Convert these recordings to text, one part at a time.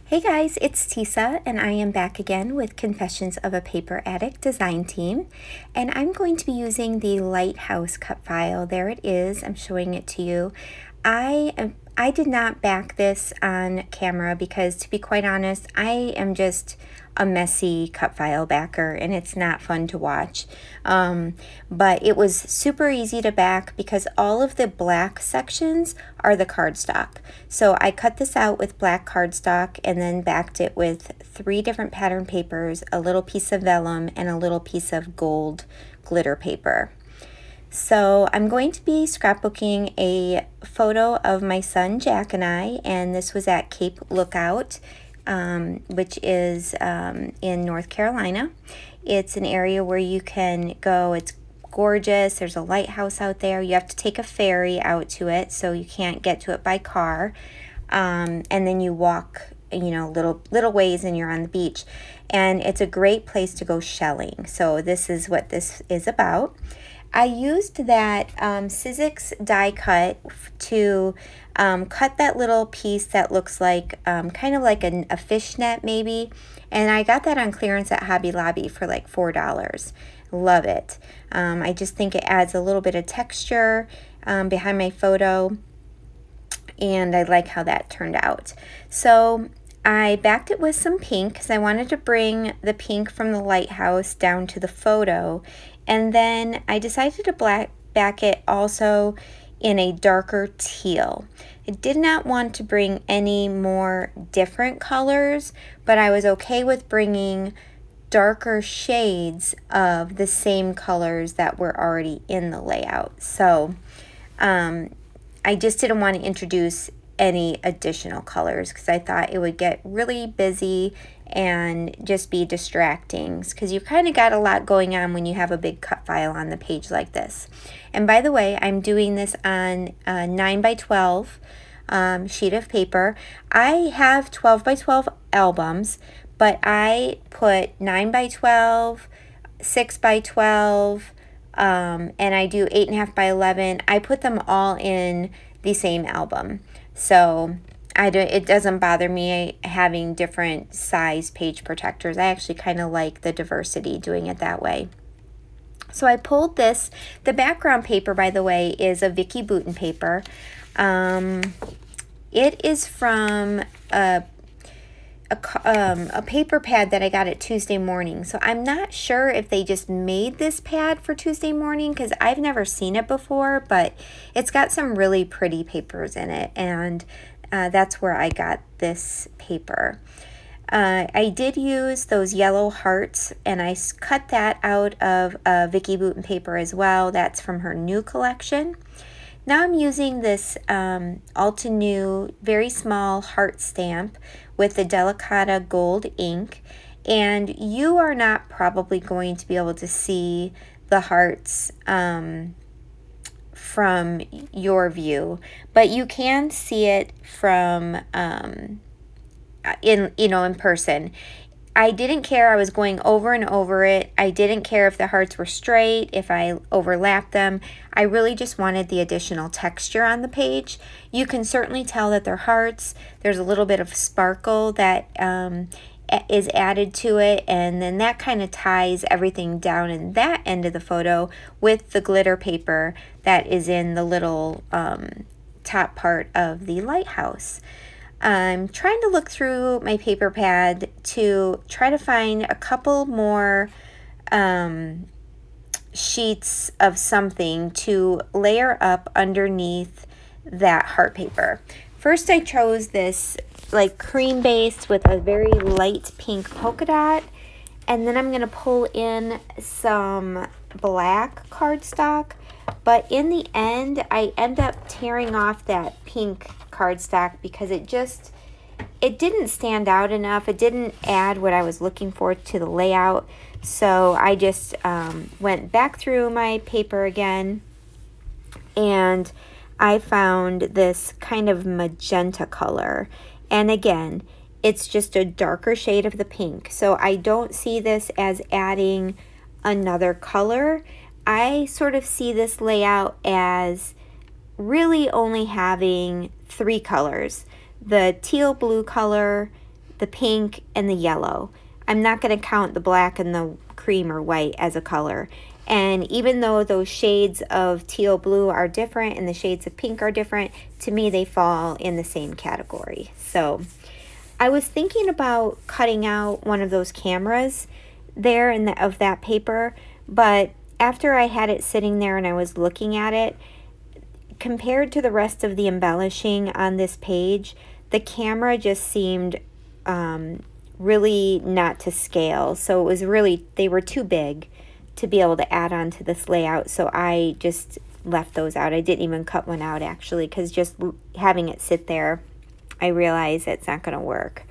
Hey guys, it's Tisa, and I am back again with Confessions of a Paper Addict design team. And I'm going to be using the Lighthouse cut file. There it is. I'm showing it to you. I did not back this on camera because, to be quite honest, I am just a messy cut file backer and it's not fun to watch. But it was super easy to back because all of the black sections are the cardstock. So I cut this out with black cardstock and then backed it with 3 different pattern papers, a little piece of vellum, and a little piece of gold glitter paper. So I'm going to be scrapbooking a photo of my son Jack and I, and this was at Cape Lookout, which is in North Carolina. It's an area where you can go. It's gorgeous. There's a lighthouse out there. You have to take a ferry out to it, so you can't get to it by car. And then you walk, little ways and you're on the beach. And it's a great place to go shelling. So this is what this is about. I used that Sizzix die cut to cut that little piece that looks like kind of like a fishnet maybe, and I got that on clearance at Hobby Lobby for like $4. Love it. I just think it adds a little bit of texture behind my photo, and I like how that turned out. So I backed it with some pink because I wanted to bring the pink from the lighthouse down to the photo. And then I decided to back it also in a darker teal. I did not want to bring any more different colors, but I was okay with bringing darker shades of the same colors that were already in the layout. So I just didn't want to introduce any additional colors because I thought it would get really busy and just be distracting, because you've kind of got a lot going on when you have a big cut file on the page like this. And by the way, I'm doing this on a 9x12 sheet of paper. I have 12x12 albums, but I put 9x12, 6x12, and I do 8.5x11. I put them all in the same album. So it doesn't bother me having different size page protectors. I actually kind of like the diversity doing it that way. So I pulled this. The background paper, by the way, is a Vicky Bouton paper. It is from a paper pad that I got at Tuesday Morning. So I'm not sure if they just made this pad for Tuesday Morning because I've never seen it before, but it's got some really pretty papers in it, and that's where I got this paper. I did use those yellow hearts, and I cut that out of Vicky Bouton paper as well. That's from her new collection. Now I'm using this Alta New very small heart stamp with the Delicata gold ink, and you are not probably going to be able to see the hearts from your view, but you can see it from in person. I didn't care. I was going over and over it. I didn't care if the hearts were straight, if I overlapped them. I really just wanted the additional texture on the page. You can certainly tell that they're hearts. There's a little bit of sparkle that is added to it, and then that kind of ties everything down in that end of the photo with the glitter paper that is in the little top part of the lighthouse. I'm trying to look through my paper pad to try to find a couple more sheets of something to layer up underneath that heart paper. First, I chose this like cream base with a very light pink polka dot, and then I'm going to pull in some black cardstock, but in the end I end up tearing off that pink cardstock because it didn't stand out enough. It didn't add what I was looking for to the layout. So I just went back through my paper again, and I found this kind of magenta color. And again, it's just a darker shade of the pink. So I don't see this as adding another color. I sort of see this layout as really only having 3 colors: the teal blue color, the pink, and the yellow. I'm not going to count the black and the cream or white as a color. And even though those shades of teal blue are different and the shades of pink are different, to me they fall in the same category. So I was thinking about cutting out one of those cameras there of that paper, but after I had it sitting there and I was looking at it, compared to the rest of the embellishing on this page, the camera just seemed really not to scale. So it was really, they were too big to be able to add on to this layout. So I just left those out. I didn't even cut one out actually, because just having it sit there, I realized it's not going to work.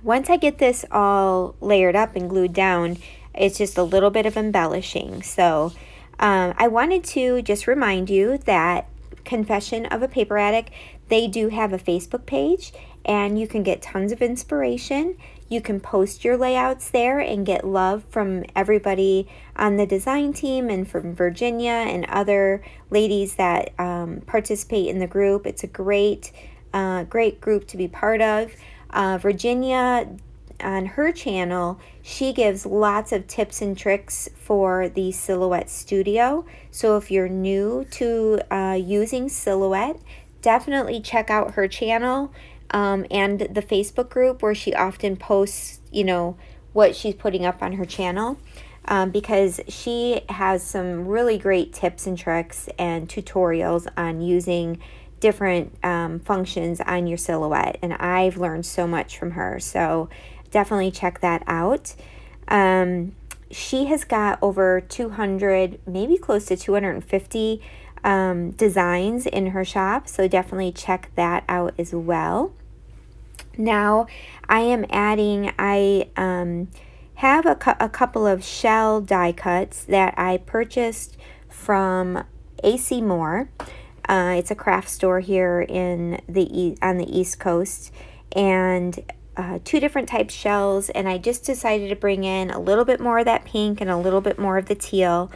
Once I get this all layered up and glued down, it's just a little bit of embellishing. So I wanted to just remind you that Confession of a Paper Addict, they do have a Facebook page, and you can get tons of inspiration. You can post your layouts there and get love from everybody on the design team and from Virginia and other ladies that participate in the group. It's a great group to be part of. Virginia, on her channel, she gives lots of tips and tricks for the Silhouette Studio. So if you're new to using Silhouette, definitely check out her channel and the Facebook group where she often posts, you know, what she's putting up on her channel, because she has some really great tips and tricks and tutorials on using different functions on your Silhouette, and I've learned so much from her. So definitely check that out. She has got over 200, maybe close to 250 designs in her shop, so definitely check that out as well. Now I am adding, I have a couple of shell die cuts that I purchased from AC Moore. It's a craft store here in on the East Coast, and two different types of shells, and I just decided to bring in a little bit more of that pink and a little bit more of the teal,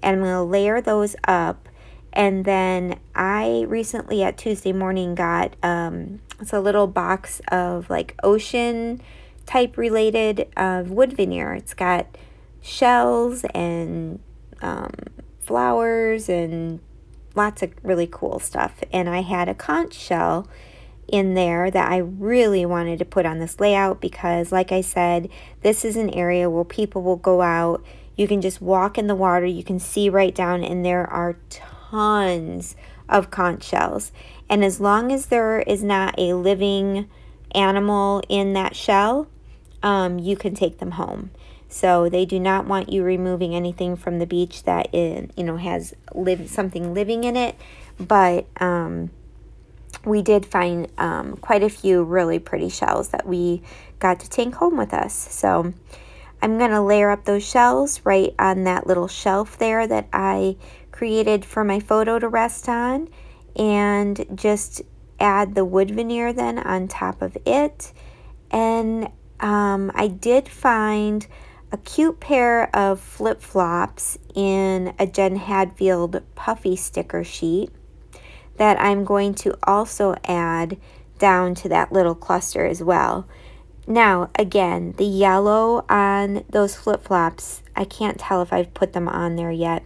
and I'm going to layer those up. And then I recently at Tuesday morning got it's a little box of like ocean type related wood veneer. It's got shells and flowers and lots of really cool stuff. And I had a conch shell in there that I really wanted to put on this layout because, like I said, this is an area where people will go out. You can just walk in the water. You can see right down, and there are tons of conch shells. And as long as there is not a living animal in that shell, you can take them home. So they do not want you removing anything from the beach that has something living in it. But we did find quite a few really pretty shells that we got to take home with us. So I'm going to layer up those shells right on that little shelf there that I created for my photo to rest on, and just add the wood veneer then on top of it. And I did find a cute pair of flip-flops in a Jen Hadfield puffy sticker sheet that I'm going to also add down to that little cluster as well. Now, again, the yellow on those flip-flops, I can't tell if I've put them on there yet.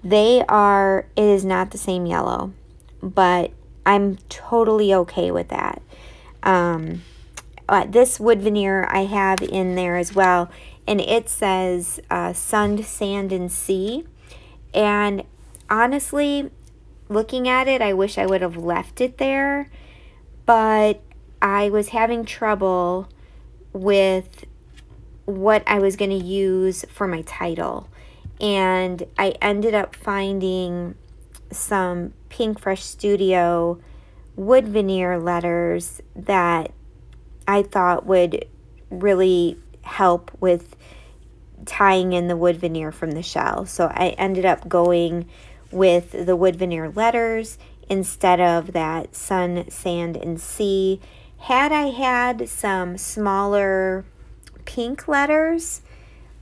It is not the same yellow, but I'm totally okay with that. This wood veneer I have in there as well, and it says sun, sand, and sea. And honestly, looking at it, I wish I would have left it there, but I was having trouble with what I was going to use for my title. And I ended up finding some Pink Fresh Studio wood veneer letters that I thought would really help with tying in the wood veneer from the shell. So I ended up going with the wood veneer letters instead of that sun, sand, and sea. Had I had some smaller pink letters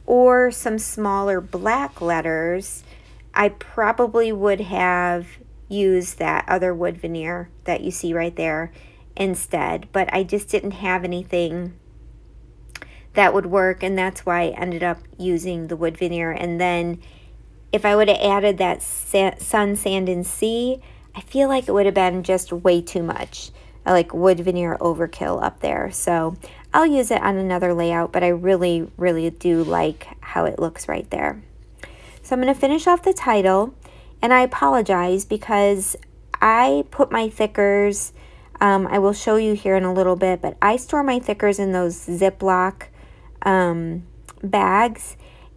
or some smaller black letters, I probably would have used that other wood veneer that you see right there instead, but I just didn't have anything that would work, and that's why I ended up using the wood veneer. And then if I would have added that sun, sand, and sea, I feel like it would have been just way too much, like wood veneer overkill up there. So I'll use it on another layout, but I really, really do like how it looks right there. So I'm going to finish off the title, and I apologize because I put my thickers, I will show you here in a little bit, but I store my thickers in those Ziploc bags,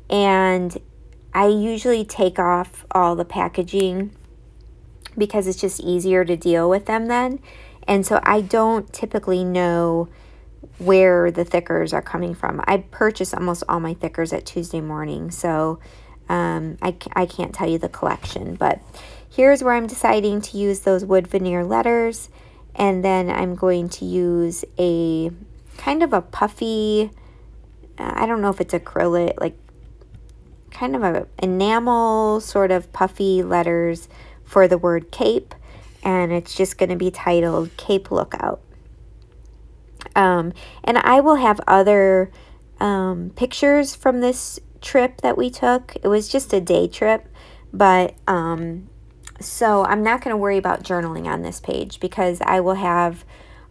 and I usually take off all the packaging because it's just easier to deal with them then. And so I don't typically know where the thickers are coming from. I purchase almost all my thickers at Tuesday morning, so I can't tell you the collection. But here's where I'm deciding to use those wood veneer letters, and then I'm going to use a kind of a puffy, I don't know if it's acrylic, like kind of a enamel sort of puffy letters for the word cape, and it's just going to be titled Cape Lookout. And I will have other pictures from this trip that we took. It was just a day trip, but so I'm not going to worry about journaling on this page because I will have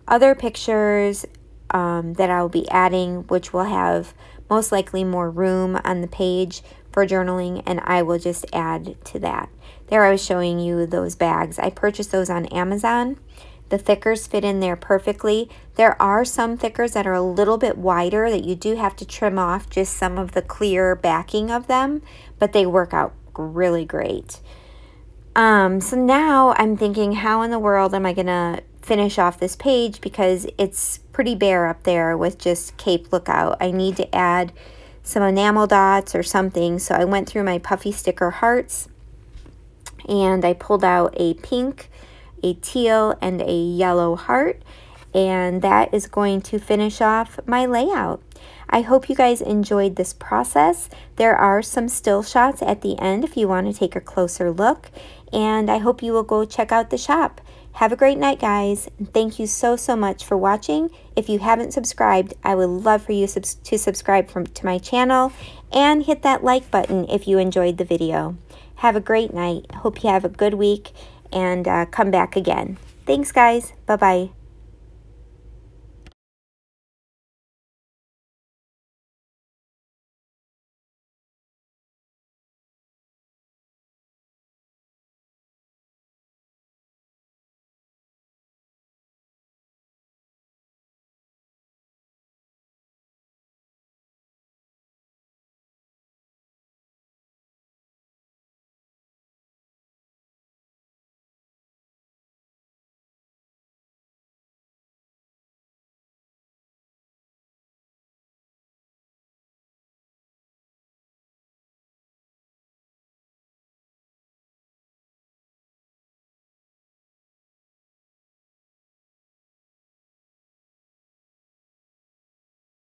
other pictures that I'll be adding, which will have most likely more room on the page for journaling, and I will just add to that. There I was showing you those bags. I purchased those on Amazon. The thickers fit in there perfectly. There are some thickers that are a little bit wider that you do have to trim off just some of the clear backing of them, but they work out really great. So now I'm thinking, how in the world am I gonna finish off this page, because it's pretty bare up there with just Cape Lookout. I need to add some enamel dots or something. So I went through my puffy sticker hearts, and I pulled out a pink, a teal, and a yellow heart, and that is going to finish off my layout. I hope you guys enjoyed this process. There are some still shots at the end if you want to take a closer look, and I hope you will go check out the shop. Have a great night, guys. Thank you so much for watching. If you haven't subscribed, I would love for you to subscribe to my channel and hit that like button if you enjoyed the video. Have a great night. Hope you have a good week, and come back again. Thanks, guys. Bye-bye.